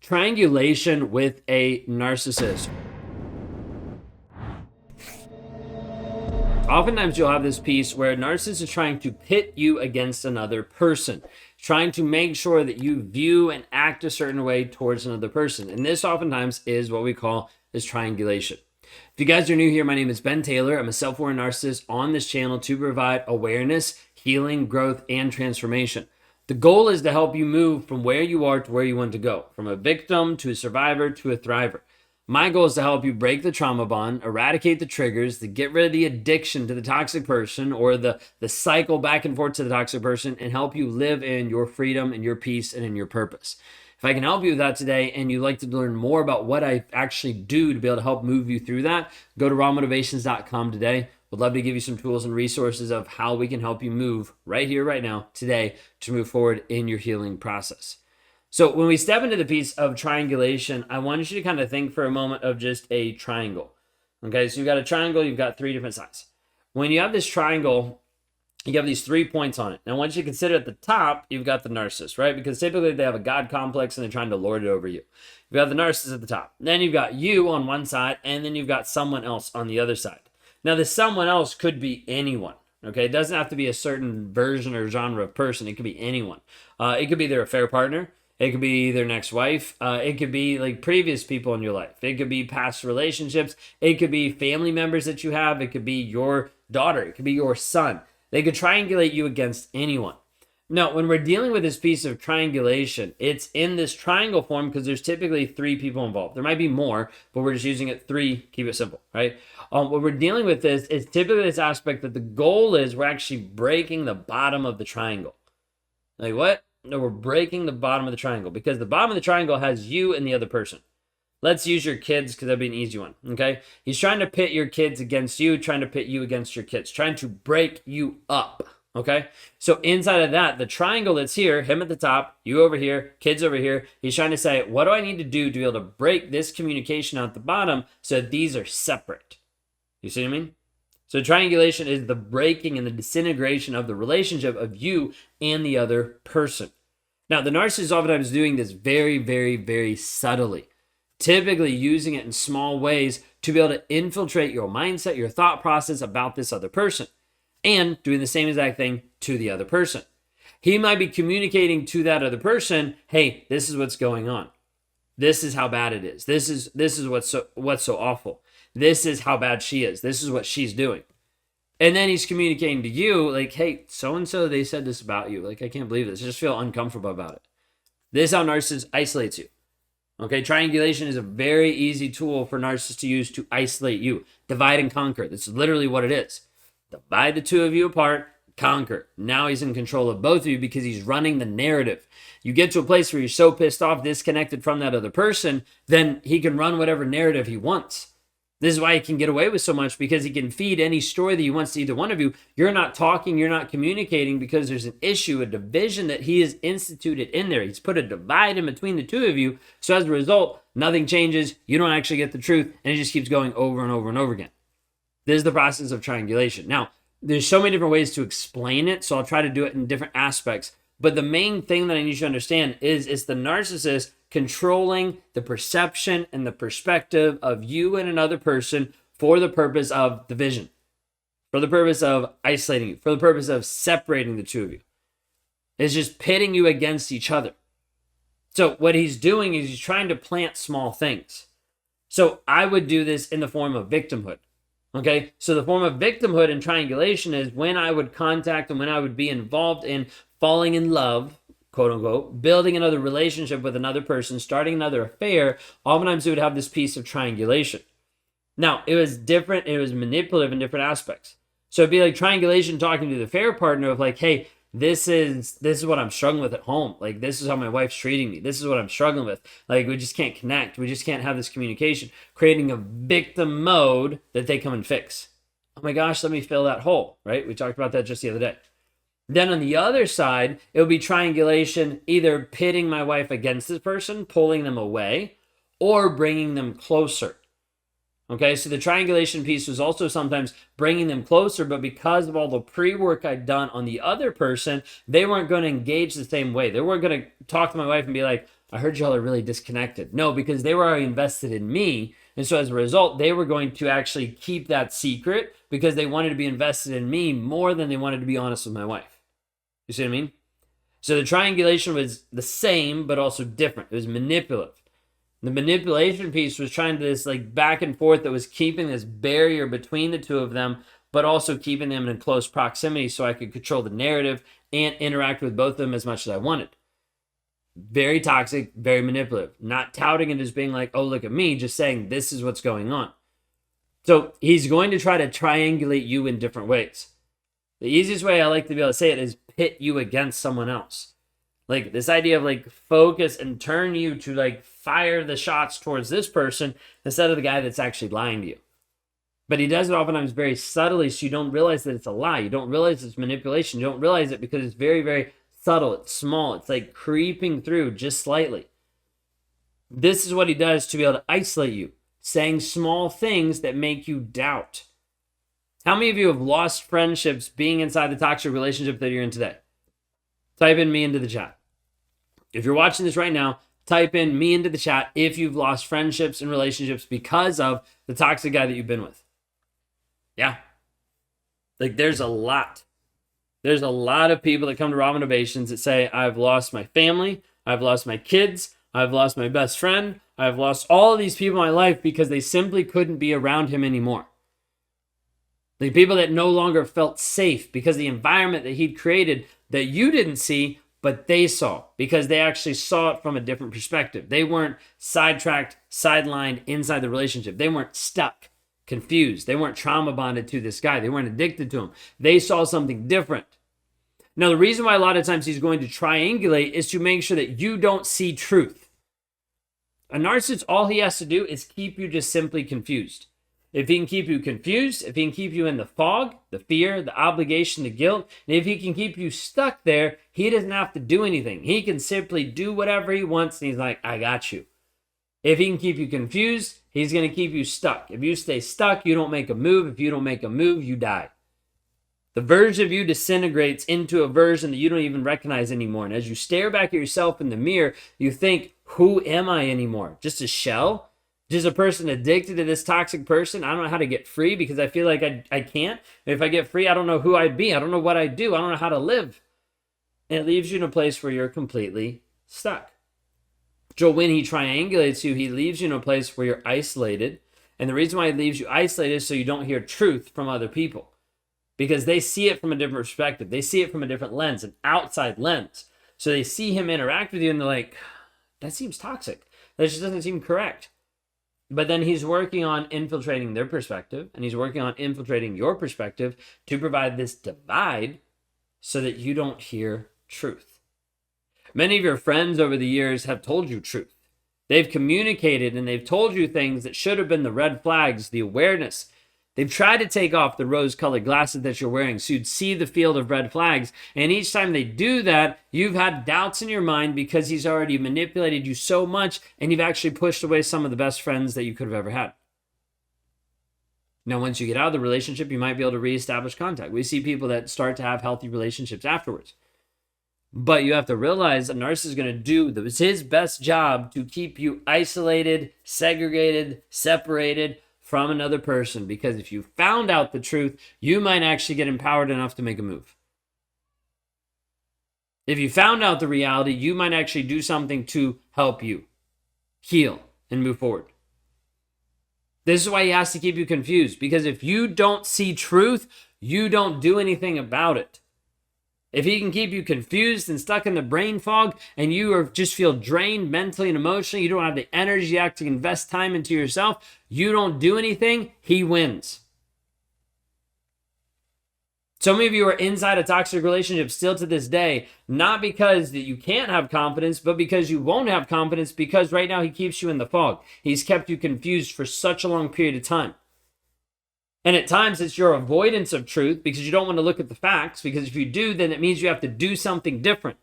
Triangulation with a narcissist. Oftentimes you'll have this piece where a narcissist is trying to pit you against another person, trying to make sure that you view and act a certain way towards another person. And this oftentimes is what we call is triangulation. If you guys are new here, my name is Ben Taylor. I'm a self-aware narcissist on this channel to provide awareness, healing, growth, and transformation. The goal is to help you move from where you are to where you want to go, from a victim to a survivor to a thriver. My goal is to help you break the trauma bond, eradicate the triggers, to get rid of the addiction to the toxic person or the cycle back and forth to the toxic person, and help you live in your freedom and your peace and in your purpose. If I can help you with that today and you'd like to learn more about what I actually do to be able to help move you through that, go to rawmotivations.com today. Would love to give you some tools and resources of how we can help you move right here, right now, today, to move forward in your healing process. So when we step into the piece of triangulation, I want you to kind of think for a moment of just a triangle. Okay, so you've got a triangle, you've got three different sides. When you have this triangle, you have these 3 points on it. Now, I want you to consider at the top, you've got the narcissist, right? Because typically they have a God complex and they're trying to lord it over you. You've got the narcissist at the top. Then you've got you on one side, and then you've got someone else on the other side. Now, the someone else could be anyone, okay? It doesn't have to be a certain version or genre of person. It could be anyone. It could be their affair partner. It could be their next wife. It could be like previous people in your life. It could be past relationships. It could be family members that you have. It could be your daughter. It could be your son. They could triangulate you against anyone. Now, when we're dealing with this piece of triangulation, it's in this triangle form because there's typically 3 people involved. There might be more, but we're just using it 3, keep it simple, right? What we're dealing with is typically this aspect that the goal is we're actually breaking the bottom of the triangle. Like what? No, we're breaking the bottom of the triangle because the bottom of the triangle has you and the other person. Let's use your kids because that'd be an easy one, okay? He's trying to pit your kids against you, trying to pit you against your kids, trying to break you up. Okay, so inside of that, the triangle that's here, him at the top, you over here, kids over here, he's trying to say, what do I need to do to be able to break this communication out the bottom so these are separate? You see what I mean? So triangulation is the breaking and the disintegration of the relationship of you and the other person. Now, the narcissist is oftentimes doing this very, very, very subtly, typically using it in small ways to be able to infiltrate your mindset, your thought process about this other person, and doing the same exact thing to the other person. He might be communicating to that other person, hey, this is what's going on. This is how bad it is. This is what's so awful. This is how bad she is. This is what she's doing. And then he's communicating to you like, hey, so-and-so, they said this about you. Like, I can't believe this. I just feel uncomfortable about it. This is how narcissist isolates you. Okay, triangulation is a very easy tool for narcissists to use to isolate you. Divide and conquer. That's literally what it is. Divide the two of you apart, conquer. Now he's in control of both of you because he's running the narrative. You get to a place where you're so pissed off, disconnected from that other person, then he can run whatever narrative he wants. This is why he can get away with so much, because he can feed any story that he wants to either one of you. You're not talking, you're not communicating because there's an issue, a division that he has instituted in there. He's put a divide in between the two of you. So as a result, nothing changes. You don't actually get the truth, and it just keeps going over and over and over again. This is the process of triangulation. Now, there's so many different ways to explain it, so I'll try to do it in different aspects. But the main thing that I need you to understand is it's the narcissist controlling the perception and the perspective of you and another person for the purpose of division, for the purpose of isolating you, for the purpose of separating the two of you. It's just pitting you against each other. So what he's doing is he's trying to plant small things. So I would do this in the form of victimhood. Okay, so the form of victimhood and triangulation is when I would contact and when I would be involved in falling in love, quote unquote, building another relationship with another person, starting another affair, oftentimes it would have this piece of triangulation. Now, it was different, it was manipulative in different aspects. So it'd be like triangulation talking to the affair partner of like, hey, this is what I'm struggling with at home. Like, this is how my wife's treating me. This is what I'm struggling with. Like, we just can't connect. We just can't have this communication. Creating a victim mode that they come and fix. Oh my gosh, let me fill that hole, right? We talked about that just the other day. Then on the other side, it would be triangulation, either pitting my wife against this person, pulling them away, or bringing them closer. Okay, so the triangulation piece was also sometimes bringing them closer, but because of all the pre-work I'd done on the other person, they weren't going to engage the same way. They weren't going to talk to my wife and be like, I heard y'all are really disconnected. No, because they were already invested in me. And so as a result, they were going to actually keep that secret because they wanted to be invested in me more than they wanted to be honest with my wife. You see what I mean? So the triangulation was the same, but also different. It was manipulative. The manipulation piece was trying to this like back and forth that was keeping this barrier between the two of them, but also keeping them in close proximity so I could control the narrative and interact with both of them as much as I wanted. Very toxic, very manipulative. Not touting it as being like, oh, look at me, just saying this is what's going on. So he's going to try to triangulate you in different ways. The easiest way I like to be able to say it is pit you against someone else. Like this idea of like focus and turn you to like fire the shots towards this person instead of the guy that's actually lying to you. But he does it oftentimes very subtly, so you don't realize that it's a lie. You don't realize it's manipulation. You don't realize it because it's very, very subtle. It's small. It's like creeping through just slightly. This is what he does to be able to isolate you, saying small things that make you doubt. How many of you have lost friendships being inside the toxic relationship that you're in today? Type in me into the chat. If you're watching this right now, type in me into the chat if you've lost friendships and relationships because of the toxic guy that you've been with. Yeah. Like there's a lot. There's a lot of people that come to Raw Innovations that say, I've lost my family, I've lost my kids, I've lost my best friend, I've lost all of these people in my life because they simply couldn't be around him anymore. The people that no longer felt safe because the environment that he'd created that you didn't see, but they saw because they actually saw it from a different perspective. They weren't sidetracked, sidelined inside the relationship. They weren't stuck, confused. They weren't trauma bonded to this guy. They weren't addicted to him. They saw something different. Now, the reason why a lot of times he's going to triangulate is to make sure that you don't see truth. A narcissist, all he has to do is keep you just simply confused. If he can keep you confused, if he can keep you in the fog, the fear, the obligation, the guilt, and if he can keep you stuck there, he doesn't have to do anything. He can simply do whatever he wants, and he's like, I got you. If he can keep you confused, he's going to keep you stuck. If you stay stuck, you don't make a move. If you don't make a move, you die. The version of you disintegrates into a version that you don't even recognize anymore. And as you stare back at yourself in the mirror, you think, who am I anymore? Just a shell? Just a person addicted to this toxic person? I don't know how to get free because I feel like I can't. If I get free, I don't know who I'd be. I don't know what I'd do. I don't know how to live. And it leaves you in a place where you're completely stuck. So when he triangulates you, he leaves you in a place where you're isolated. And the reason why he leaves you isolated is so you don't hear truth from other people. Because they see it from a different perspective. They see it from a different lens, an outside lens. So they see him interact with you and they're like, that seems toxic. That just doesn't seem correct. But then he's working on infiltrating their perspective and he's working on infiltrating your perspective to provide this divide so that you don't hear truth. Many of your friends over the years have told you truth. They've communicated and they've told you things that should have been the red flags, the awareness. They've tried to take off the rose-colored glasses that you're wearing so you'd see the field of red flags. And each time they do that, you've had doubts in your mind because he's already manipulated you so much and you've actually pushed away some of the best friends that you could have ever had. Now, once you get out of the relationship, you might be able to reestablish contact. We see people that start to have healthy relationships afterwards. But you have to realize a narcissist is going to do his best job to keep you isolated, segregated, separated from another person, because if you found out the truth, you might actually get empowered enough to make a move. If you found out the reality, you might actually do something to help you heal and move forward. This is why he has to keep you confused, because if you don't see truth, you don't do anything about it. If he can keep you confused and stuck in the brain fog and just feel drained mentally and emotionally, you don't have the energy to actually invest time into yourself, you don't do anything, he wins. So many of you are inside a toxic relationship still to this day, not because that you can't have confidence, but because you won't have confidence because right now he keeps you in the fog. He's kept you confused for such a long period of time. And at times it's your avoidance of truth because you don't want to look at the facts, because if you do, then it means you have to do something different.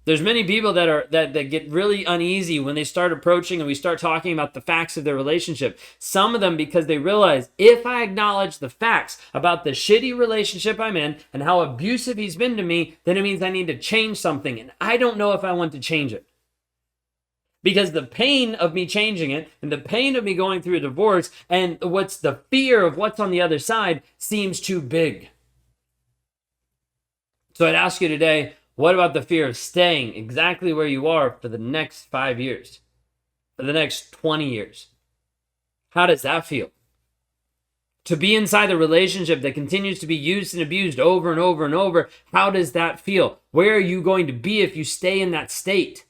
There's many people that get really uneasy when they start approaching and we start talking about the facts of their relationship. Some of them because they realize if I acknowledge the facts about the shitty relationship I'm in and how abusive he's been to me, then it means I need to change something. And I don't know if I want to change it. Because the pain of me changing it and the pain of me going through a divorce and what's the fear of what's on the other side seems too big. So I'd ask you today, what about the fear of staying exactly where you are for the next 5 years, for the next 20 years? How does that feel? To be inside a relationship that continues to be used and abused over and over and over, how does that feel? Where are you going to be if you stay in that state?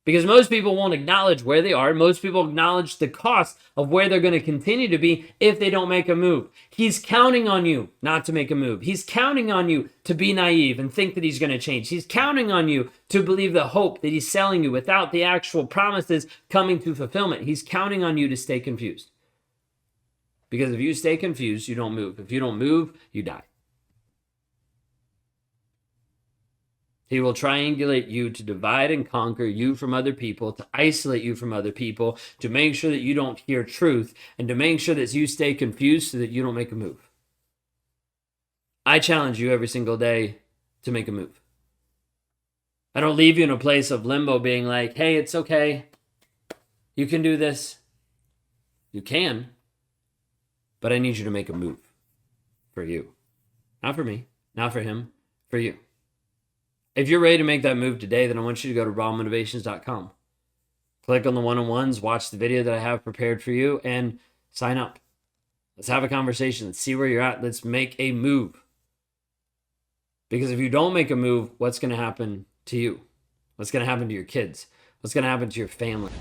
Because most people won't acknowledge where they are. Most people acknowledge the cost of where they're going to continue to be if they don't make a move. He's counting on you not to make a move. He's counting on you to be naive and think that he's going to change. He's counting on you to believe the hope that he's selling you without the actual promises coming to fulfillment. He's counting on you to stay confused. Because if you stay confused, you don't move. If you don't move, you die. He will triangulate you to divide and conquer you from other people, to isolate you from other people, to make sure that you don't hear truth, and to make sure that you stay confused so that you don't make a move. I challenge you every single day to make a move. I don't leave you in a place of limbo being like, hey, it's okay. You can do this. You can. But I need you to make a move for you. Not for me, not for him, for you. If you're ready to make that move today, then I want you to go to rawmotivations.com. Click on the one-on-ones, watch the video that I have prepared for you, and sign up. Let's have a conversation. Let's see where you're at. Let's make a move. Because if you don't make a move, what's going to happen to you? What's going to happen to your kids? What's going to happen to your family?